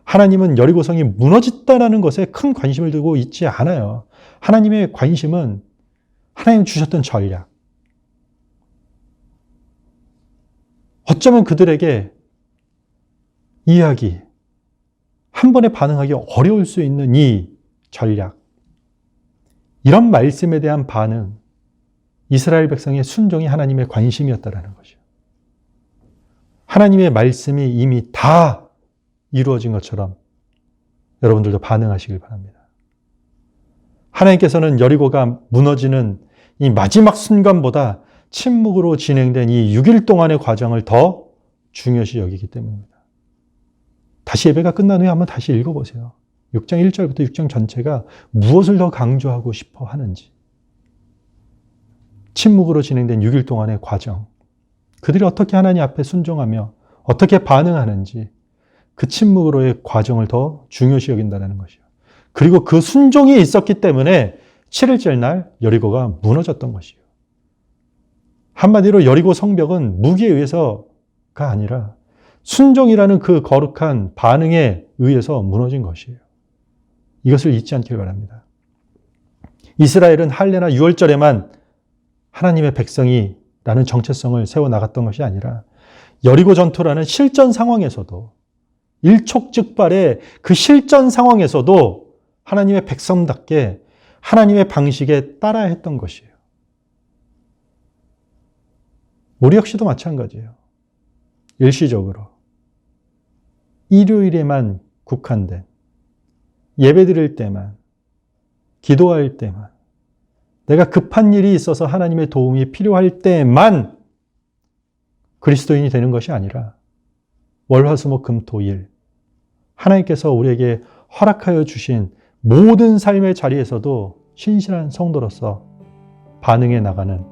하나님은 여리고성이 무너졌다라는 것에 큰 관심을 두고 있지 않아요. 하나님의 관심은 하나님 주셨던 전략. 어쩌면 그들에게 이해하기, 한 번에 반응하기 어려울 수 있는 이 전략. 이런 말씀에 대한 반응, 이스라엘 백성의 순종이 하나님의 관심이었다라는 것이죠. 하나님의 말씀이 이미 다 이루어진 것처럼 여러분들도 반응하시길 바랍니다. 하나님께서는 여리고가 무너지는 이 마지막 순간보다 침묵으로 진행된 이 6일 동안의 과정을 더 중요시 여기기 때문입니다. 다시 예배가 끝난 후에 한번 다시 읽어보세요. 6장 1절부터 6장 전체가 무엇을 더 강조하고 싶어 하는지. 침묵으로 진행된 6일 동안의 과정. 그들이 어떻게 하나님 앞에 순종하며 어떻게 반응하는지 그 침묵으로의 과정을 더 중요시 여긴다는 것이요. 그리고 그 순종이 있었기 때문에 7일째 날 여리고가 무너졌던 것이요. 한마디로 여리고 성벽은 무기에 의해서가 아니라 순종이라는 그 거룩한 반응에 의해서 무너진 것이에요. 이것을 잊지 않길 바랍니다. 이스라엘은 할례나 유월절에만 하나님의 백성이라는 정체성을 세워나갔던 것이 아니라 여리고 전투라는 실전 상황에서도 일촉즉발의 그 실전 상황에서도 하나님의 백성답게 하나님의 방식에 따라야 했던 것이에요. 우리 역시도 마찬가지예요. 일시적으로 일요일에만 국한된 예배드릴 때만 기도할 때만 내가 급한 일이 있어서 하나님의 도움이 필요할 때만 그리스도인이 되는 것이 아니라 월화수목금토일 하나님께서 우리에게 허락하여 주신 모든 삶의 자리에서도 신실한 성도로서 반응해 나가는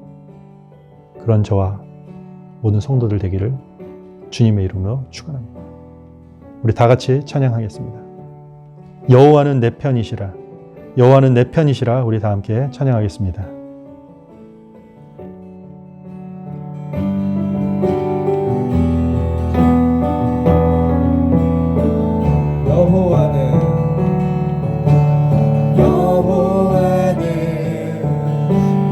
그런 저와 모든 성도들 되기를 주님의 이름으로 축원합니다. 우리 다 같이 찬양하겠습니다. 여호와는 내 편이시라. 여호와는 내 편이시라. 우리 다 함께 찬양하겠습니다. 여호와는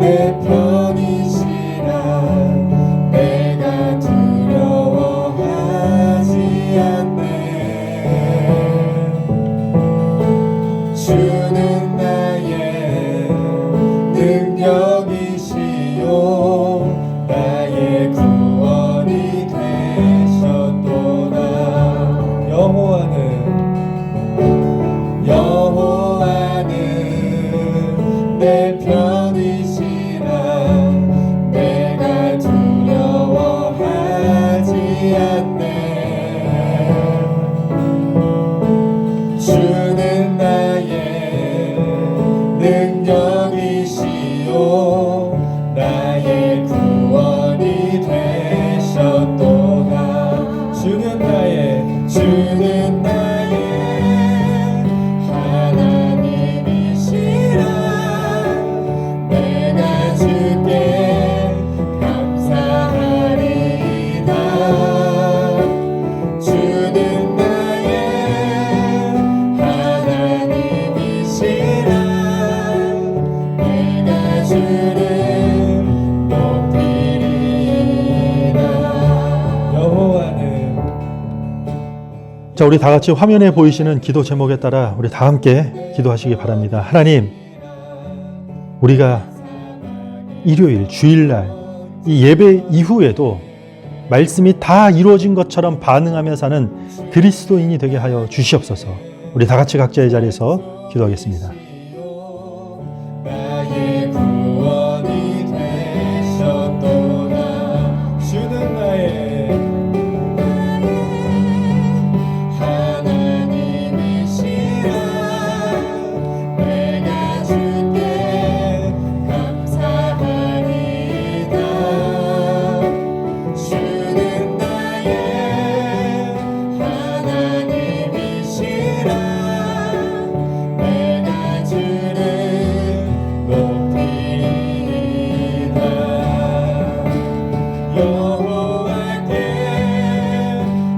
내 편이시라. 내가 두려워하지 않네. 주는 나의 능력이시요 나의 구원이 되셨도다. 여호와는 내 편이시라. 내가 두려워하지 않네. 주는 나의 자, 우리 다 같이 화면에 보이시는 기도 제목에 따라 우리 다 함께 기도하시기 바랍니다. 하나님, 우리가 일요일, 주일날 이 예배 이후에도 말씀이 다 이루어진 것처럼 반응하며 사는 그리스도인이 되게 하여 주시옵소서. 우리 다 같이 각자의 자리에서 기도하겠습니다. 나의 구원이 되셨도다. 주는 나의 하나님이시라. 내가 주께 감사하리이다. 주는 나의 하나님이시라. 내가 주를 높이리이다. 여호와께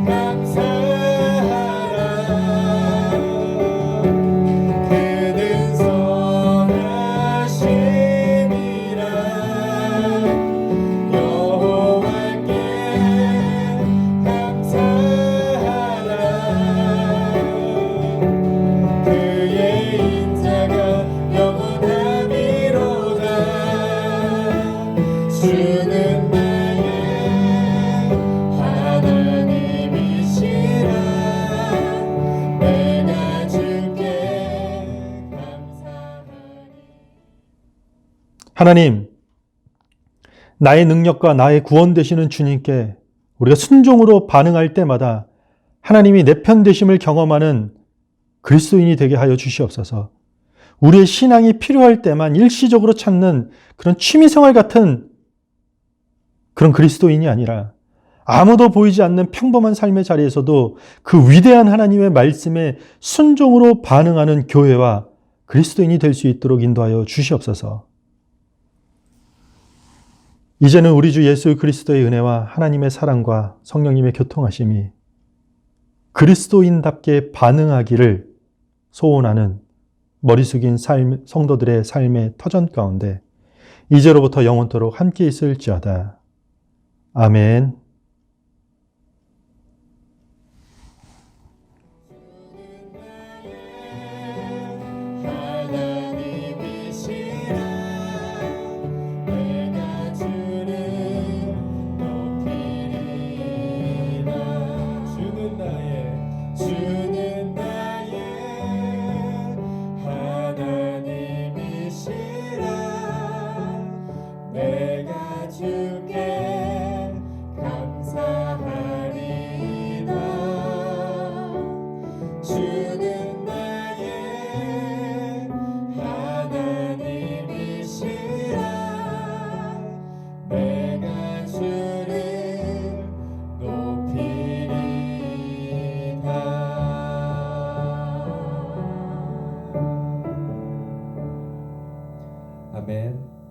감사하라. 그는 선하심이라. 여호와께 감사하라. 그의 인자가 영원하미로다. 주는 나의 하나님이시라. 내가 주께 감사하리. 하나님, 나의 능력과 나의 구원 되시는 주님께 우리가 순종으로 반응할 때마다 하나님이 내 편 되심을 경험하는 그리스도인이 되게 하여 주시옵소서. 우리의 신앙이 필요할 때만 일시적으로 찾는 그런 취미생활 같은 그런 그리스도인이 아니라 아무도 보이지 않는 평범한 삶의 자리에서도 그 위대한 하나님의 말씀에 순종으로 반응하는 교회와 그리스도인이 될 수 있도록 인도하여 주시옵소서. 이제는 우리 주 예수 그리스도의 은혜와 하나님의 사랑과 성령님의 교통하심이 그리스도인답게 반응하기를 소원하는 머리 숙인 성도들의 삶의 터전 가운데 이제로부터 영원토록 함께 있을지어다. 아멘. 하나님이시라. 내가 주를 높이리이다. 주는 나의 하나님이시라. 내가 주께 감사하리이다. 주는 나의 하나님이시라. 내가 주를 높이리이다. 아멘.